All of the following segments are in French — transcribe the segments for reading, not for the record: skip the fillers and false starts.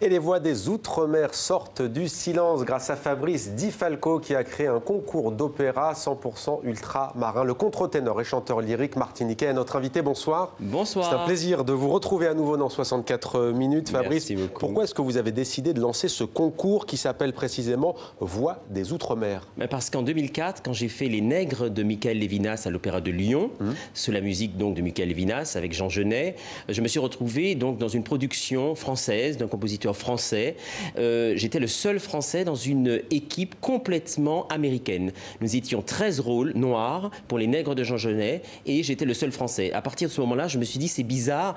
Et les voix des Outre-mer sortent du silence grâce à Fabrice Di Falco qui a créé un concours d'opéra 100% ultramarin. Le contre-ténor et chanteur lyrique martiniquais est notre invité. Bonsoir. Bonsoir. C'est un plaisir de vous retrouver à nouveau dans 64 minutes. Fabrice, merci beaucoup. Pourquoi est-ce que vous avez décidé de lancer ce concours qui s'appelle précisément Voix des Outre-mer? Parce qu'en 2004, quand j'ai fait Les Nègres de Michael Lévinas à l'Opéra de Lyon, sous la musique donc de Michael Lévinas avec Jean Genet, je me suis retrouvé donc dans une production française d'un compositeur français. J'étais le seul Français dans une équipe complètement américaine. Nous étions 13 rôles noirs pour Les Nègres de Jean Genet et j'étais le seul Français. À partir de ce moment-là, je me suis dit c'est bizarre,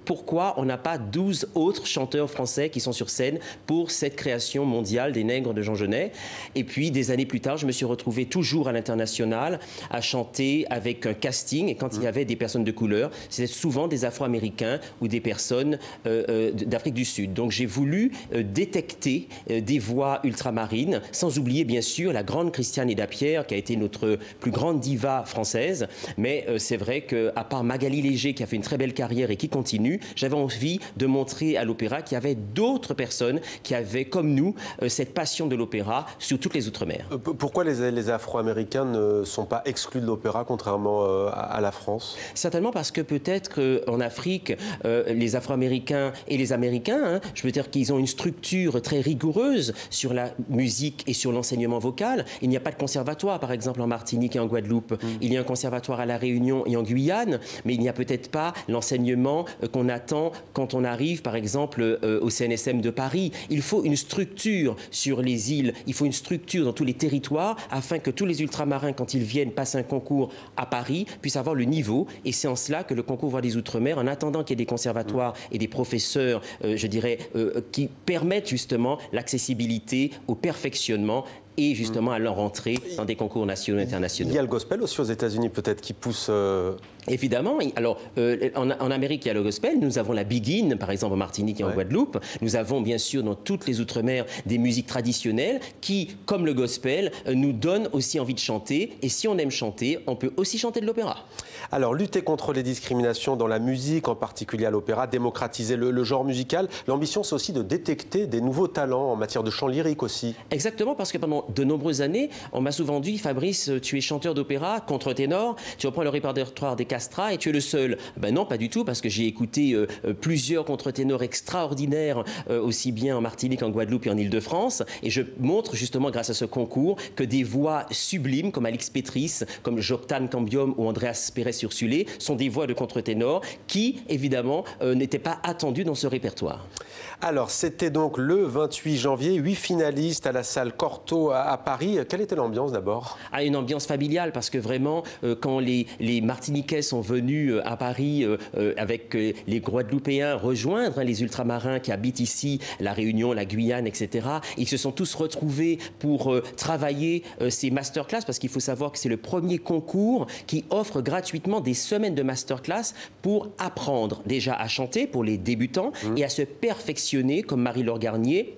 pourquoi on n'a pas 12 autres chanteurs français qui sont sur scène pour cette création mondiale des Nègres de Jean Genet. Et puis des années plus tard, je me suis retrouvé toujours à l'international à chanter avec un casting, et quand il y avait des personnes de couleur, c'était souvent des Afro-Américains ou des personnes d'Afrique du Sud. Donc j'ai voulu détecter des voix ultramarines, sans oublier bien sûr la grande Christiane Eda-Pierre qui a été notre plus grande diva française. Mais c'est vrai qu'à part Magali Léger qui a fait une très belle carrière et qui continue, j'avais envie de montrer à l'opéra qu'il y avait d'autres personnes qui avaient comme nous cette passion de l'opéra sur toutes les Outre-mer. Pourquoi les Afro-Américains ne sont pas exclus de l'opéra contrairement à la France? Certainement parce que peut-être qu'en Afrique, les Afro-Américains et les Américains, je veux dire qu'ils ont une structure très rigoureuse sur la musique et sur l'enseignement vocal. Il n'y a pas de conservatoire, par exemple, en Martinique et en Guadeloupe. Il y a un conservatoire à La Réunion et en Guyane, mais il n'y a peut-être pas l'enseignement qu'on attend quand on arrive, par exemple, au CNSM de Paris. Il faut une structure sur les îles, il faut une structure dans tous les territoires afin que tous les ultramarins, quand ils viennent passer un concours à Paris, puissent avoir le niveau. Et c'est en cela que le concours Voix des Outre-mer, en attendant qu'il y ait des conservatoires et des professeurs, je dirais, qui permettent justement l'accessibilité au perfectionnement et justement à leur entrée dans des concours nationaux et internationaux. Il y a le gospel aussi aux États-Unis peut-être qui pousse... Évidemment. Alors, en Amérique, il y a le gospel. Nous avons la Begin, par exemple, en Martinique et en Guadeloupe. Nous avons, bien sûr, dans toutes les Outre-mer, des musiques traditionnelles qui, comme le gospel, nous donnent aussi envie de chanter. Et si on aime chanter, on peut aussi chanter de l'opéra. Alors, lutter contre les discriminations dans la musique, en particulier à l'opéra, démocratiser le genre musical. L'ambition, c'est aussi de détecter des nouveaux talents en matière de chant lyrique aussi. Exactement, parce que pendant de nombreuses années, on m'a souvent dit, Fabrice, tu es chanteur d'opéra, contre-ténor, tu reprends le répertoire des castrats et tu es le seul. Ben non, pas du tout, parce que j'ai écouté plusieurs contre-ténors extraordinaires, aussi bien en Martinique, en Guadeloupe et en Île-de-France, et je montre justement grâce à ce concours que des voix sublimes comme Alix Pétris, comme Joctane Cambium ou Andreas Pérez-Ursulé sont des voix de contre-ténor qui, évidemment, n'étaient pas attendues dans ce répertoire. Alors, c'était donc le 28 janvier, 8 finalistes à la salle Cortot à Paris. Quelle était l'ambiance d'abord? Une ambiance familiale, parce que vraiment, quand les Martiniquais sont venus à Paris avec les Guadeloupéens rejoindre les ultramarins qui habitent ici, la Réunion, la Guyane, etc., ils se sont tous retrouvés pour travailler ces masterclass, parce qu'il faut savoir que c'est le premier concours qui offre gratuitement des semaines de masterclass pour apprendre déjà à chanter pour les débutants et à se perfectionner comme Marie-Laure Garnier,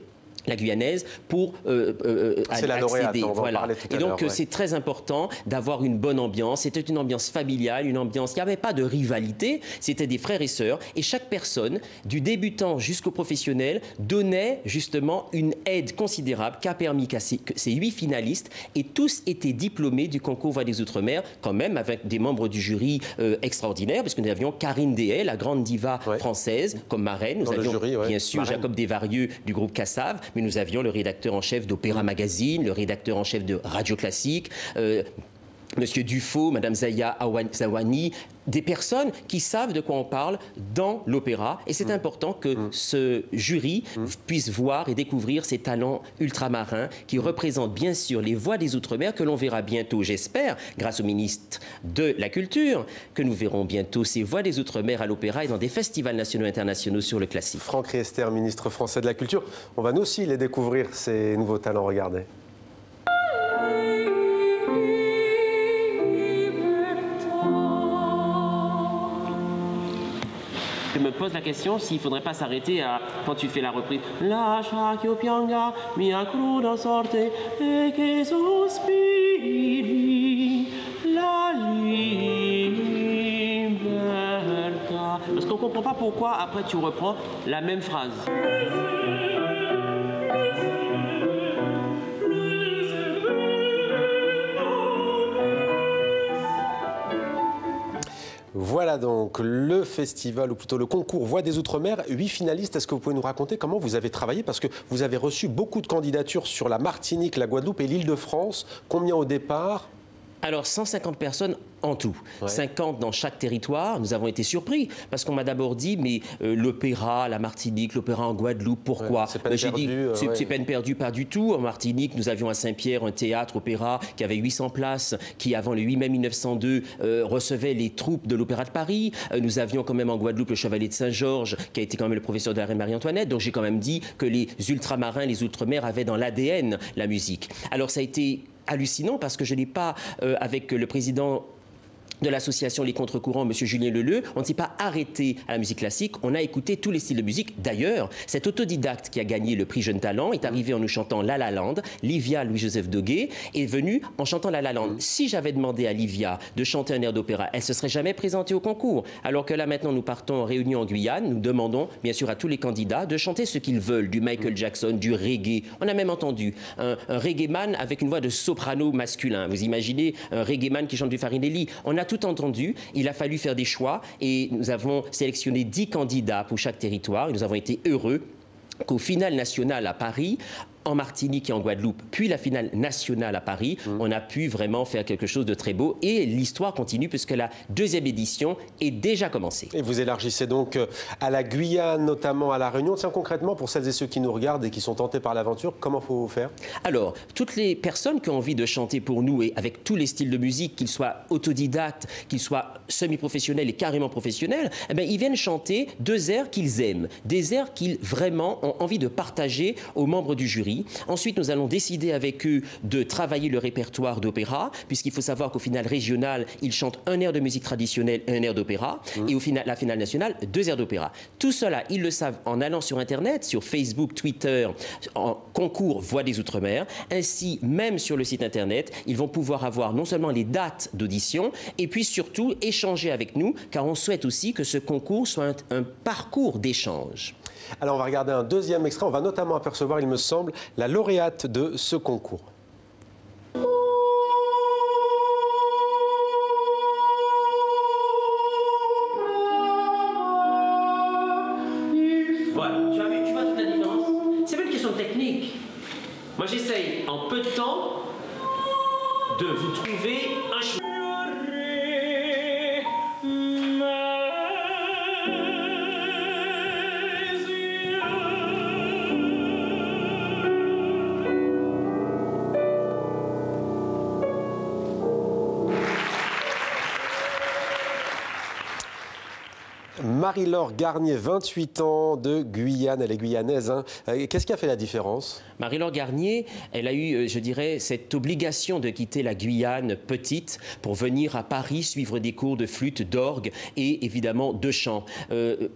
la guyanaise, pour c'est la lauréate, on va en parler tout à l'heure. Et donc, c'est très important d'avoir une bonne ambiance. C'était une ambiance familiale, une ambiance qui n'avait pas de rivalité. C'était des frères et sœurs. Et chaque personne, du débutant jusqu'au professionnel, donnait justement une aide considérable qui a permis qu'à ces 8 finalistes aient tous été diplômés du concours Voix des Outre-mer, quand même avec des membres du jury extraordinaires, parce que nous avions Karine Dehaye, la grande diva française, comme marraine. Nous avions, bien sûr, marraine. Jacob Desvarieux du groupe Cassav, mais nous avions le rédacteur en chef d'Opéra Magazine, le rédacteur en chef de Radio Classique, Monsieur Dufaux, Madame Zaya Zawani, des personnes qui savent de quoi on parle dans l'opéra. Et c'est important que ce jury puisse voir et découvrir ces talents ultramarins qui représentent bien sûr les voix des Outre-mer que l'on verra bientôt, j'espère, grâce au ministre de la Culture, que nous verrons bientôt ces voix des Outre-mer à l'opéra et dans des festivals nationaux et internationaux sur le classique. Franck Riester, ministre français de la Culture. On va nous aussi les découvrir, ces nouveaux talents. Regardez. Je me pose la question s'il ne faudrait pas s'arrêter à, quand tu fais la reprise, lascia che io pianga mia cruda sorte e che sospiri la libertà. Parce qu'on ne comprend pas pourquoi après tu reprends la même phrase. Voilà donc le festival, ou plutôt le concours Voix des Outre-mer. 8 finalistes, est-ce que vous pouvez nous raconter comment vous avez travaillé? Parce que vous avez reçu beaucoup de candidatures sur la Martinique, la Guadeloupe et l'Île-de-France. Combien au départ? Alors, 150 personnes en tout, ouais. 50 dans chaque territoire. Nous avons été surpris parce qu'on m'a d'abord dit, mais l'opéra, la Martinique, l'opéra en Guadeloupe, pourquoi? Ouais, c'est peine perdue. C'est peine perdue, pas du tout. En Martinique, nous avions à Saint-Pierre un théâtre opéra qui avait 800 places, qui avant le 8 mai 1902 recevait les troupes de l'Opéra de Paris. Nous avions quand même en Guadeloupe le Chevalier de Saint-Georges, qui a été quand même le professeur de la reine Marie-Antoinette. Donc j'ai quand même dit que les ultramarins, les outre-mer avaient dans l'ADN la musique. Alors ça a été hallucinant parce que je n'ai pas, avec le président de l'association Les Contre-Courants, M. Julien Leleu, on ne s'est pas arrêté à la musique classique, on a écouté tous les styles de musique. D'ailleurs, cet autodidacte qui a gagné le prix Jeune Talent est arrivé en nous chantant La La Land. Livia Louis-Joseph Doguet est venue en chantant La La Land. Si j'avais demandé à Livia de chanter un air d'opéra, elle ne se serait jamais présentée au concours. Alors que là, maintenant, nous partons en réunion en Guyane, nous demandons, bien sûr, à tous les candidats de chanter ce qu'ils veulent, du Michael Jackson, du reggae. On a même entendu un reggae-man avec une voix de soprano masculin. Vous imaginez un reggae-man qui chante du Farinelli. On a tout entendu, il a fallu faire des choix et nous avons sélectionné 10 candidats pour chaque territoire et nous avons été heureux qu'au final national à Paris, en Martinique et en Guadeloupe, puis la finale nationale à Paris, on a pu vraiment faire quelque chose de très beau et l'histoire continue puisque la deuxième édition est déjà commencée. Et vous élargissez donc à la Guyane, notamment à La Réunion. Tiens, concrètement, pour celles et ceux qui nous regardent et qui sont tentés par l'aventure, comment faut-il faire? Alors, toutes les personnes qui ont envie de chanter pour nous et avec tous les styles de musique, qu'ils soient autodidactes, qu'ils soient semi-professionnels et carrément professionnels, eh bien, ils viennent chanter 2 airs qu'ils aiment, des airs qu'ils vraiment ont envie de partager aux membres du jury. Ensuite, nous allons décider avec eux de travailler le répertoire d'opéra, puisqu'il faut savoir qu'au final régional, ils chantent un air de musique traditionnelle et un air d'opéra, et au final, la finale nationale, 2 airs d'opéra. Tout cela, ils le savent en allant sur Internet, sur Facebook, Twitter, en concours Voix des Outre-mer. Ainsi, même sur le site Internet, ils vont pouvoir avoir non seulement les dates d'audition, et puis surtout échanger avec nous, car on souhaite aussi que ce concours soit un parcours d'échange. Alors on va regarder un deuxième extrait, on va notamment apercevoir, il me semble, la lauréate de ce concours. Voilà, tu vois toute la différence. C'est pas une question de technique. Moi j'essaye en peu de temps de vous trouver un chemin. Marie-Laure Garnier, 28 ans, de Guyane, elle est guyanaise. Hein. Qu'est-ce qui a fait la différence? Marie-Laure Garnier, elle a eu, je dirais, cette obligation de quitter la Guyane petite pour venir à Paris suivre des cours de flûte, d'orgue et évidemment de chant.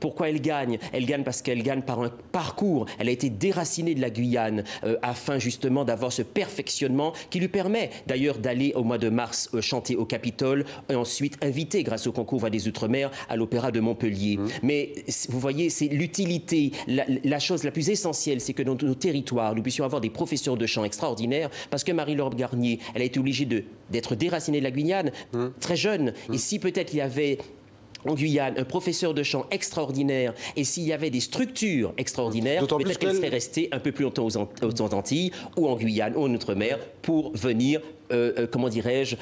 Pourquoi elle gagne? Elle gagne parce qu'elle gagne par un parcours. Elle a été déracinée de la Guyane afin justement d'avoir ce perfectionnement qui lui permet d'ailleurs d'aller au mois de mars chanter au Capitole et ensuite invitée grâce au concours Voix des Outre-mer à l'Opéra de Montpellier. Mais vous voyez, c'est l'utilité, la chose la plus essentielle, c'est que dans nos territoires, nous puissions avoir des professeurs de chant extraordinaires, parce que Marie-Laure Garnier, elle a été obligée d'être déracinée de la Guyane, très jeune. Et si peut-être il y avait en Guyane un professeur de chant extraordinaire, et s'il y avait des structures extraordinaires, peut-être qu'elle serait restée un peu plus longtemps aux Antilles, ou en Guyane, ou en Outre-mer, pour venir comment dirais-je,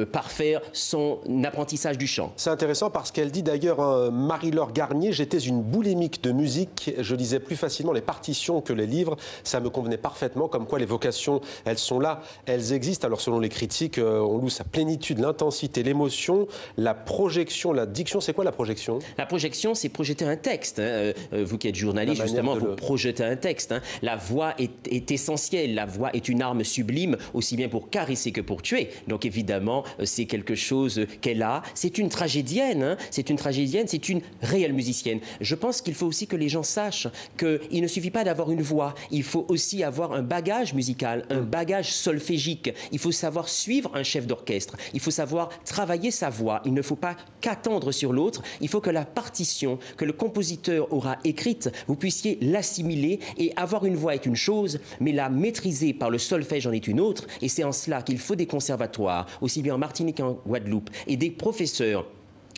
parfaire son apprentissage du chant. C'est intéressant parce qu'elle dit d'ailleurs, Marie-Laure Garnier, j'étais une boulimique de musique, je lisais plus facilement les partitions que les livres, ça me convenait parfaitement, comme quoi les vocations, elles sont là, elles existent. Alors selon les critiques, on loue sa plénitude, l'intensité, l'émotion, la projection, la diction. C'est quoi la projection? La projection, c'est projeter un texte. Hein. Vous qui êtes journaliste, justement, vous projetez un texte. Hein. La voix est essentielle, la voix est une arme sublime, aussi bien pour caresser que pour tuer. Donc évidemment, c'est quelque chose qu'elle a. C'est une tragédienne, hein. C'est une tragédienne, c'est une réelle musicienne. Je pense qu'il faut aussi que les gens sachent qu'il ne suffit pas d'avoir une voix, il faut aussi avoir un bagage musical, un bagage solfégique. Il faut savoir suivre un chef d'orchestre, il faut savoir travailler sa voix. Il ne faut pas qu'attendre sur l'autre, il faut que la partition que le compositeur aura écrite, vous puissiez l'assimiler, et avoir une voix est une chose, mais la maîtriser par le solfège en est une autre, et c'est en cela qu'il faut des conservatoires, aussi bien en Martinique qu'en Guadeloupe, et des professeurs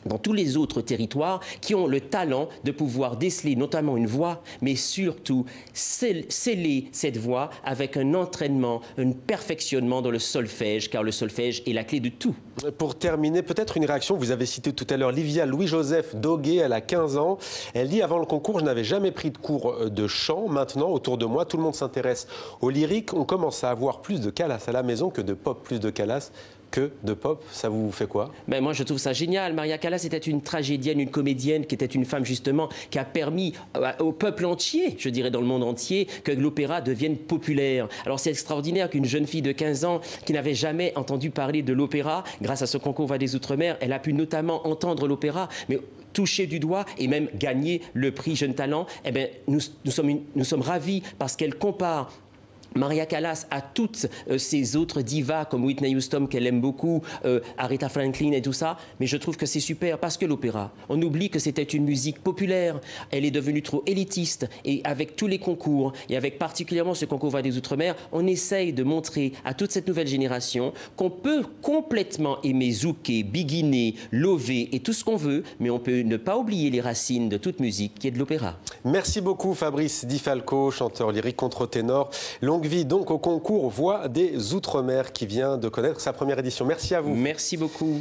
dans tous les autres territoires qui ont le talent de pouvoir déceler notamment une voix, mais surtout sceller cette voix avec un entraînement, un perfectionnement dans le solfège, car le solfège est la clé de tout. Pour terminer, peut-être une réaction, vous avez cité tout à l'heure Livia Louis-Joseph Doguet, elle a 15 ans. Elle dit, avant le concours, je n'avais jamais pris de cours de chant. Maintenant, autour de moi, tout le monde s'intéresse au lyrique. On commence à avoir plus de Calas à la maison que de pop, plus de Calas que de pop. Ça vous fait quoi? Ben moi, je trouve ça génial. Maria Callas était une tragédienne, une comédienne, qui était une femme, justement, qui a permis au peuple entier, je dirais dans le monde entier, que l'opéra devienne populaire. Alors, c'est extraordinaire qu'une jeune fille de 15 ans qui n'avait jamais entendu parler de l'opéra, grâce à ce concours Va des Outre-mer, elle a pu notamment entendre l'opéra, mais toucher du doigt et même gagner le prix Jeune Talent. Eh bien, nous sommes ravis parce qu'elle compare Maria Callas à toutes ces autres divas comme Whitney Houston qu'elle aime beaucoup, Aretha Franklin et tout ça. Mais je trouve que c'est super parce que l'opéra, on oublie que c'était une musique populaire. Elle est devenue trop élitiste et avec tous les concours et avec particulièrement ce concours Va des Outre-mer, on essaye de montrer à toute cette nouvelle génération qu'on peut complètement aimer Zouké, Biguiné, Lové et tout ce qu'on veut, mais on peut ne pas oublier les racines de toute musique qui est de l'opéra. Merci beaucoup Fabrice Di Falco, chanteur lyrique contre-ténor. Longue vie donc au concours Voix des Outre-mer qui vient de connaître sa première édition. Merci à vous. Merci beaucoup.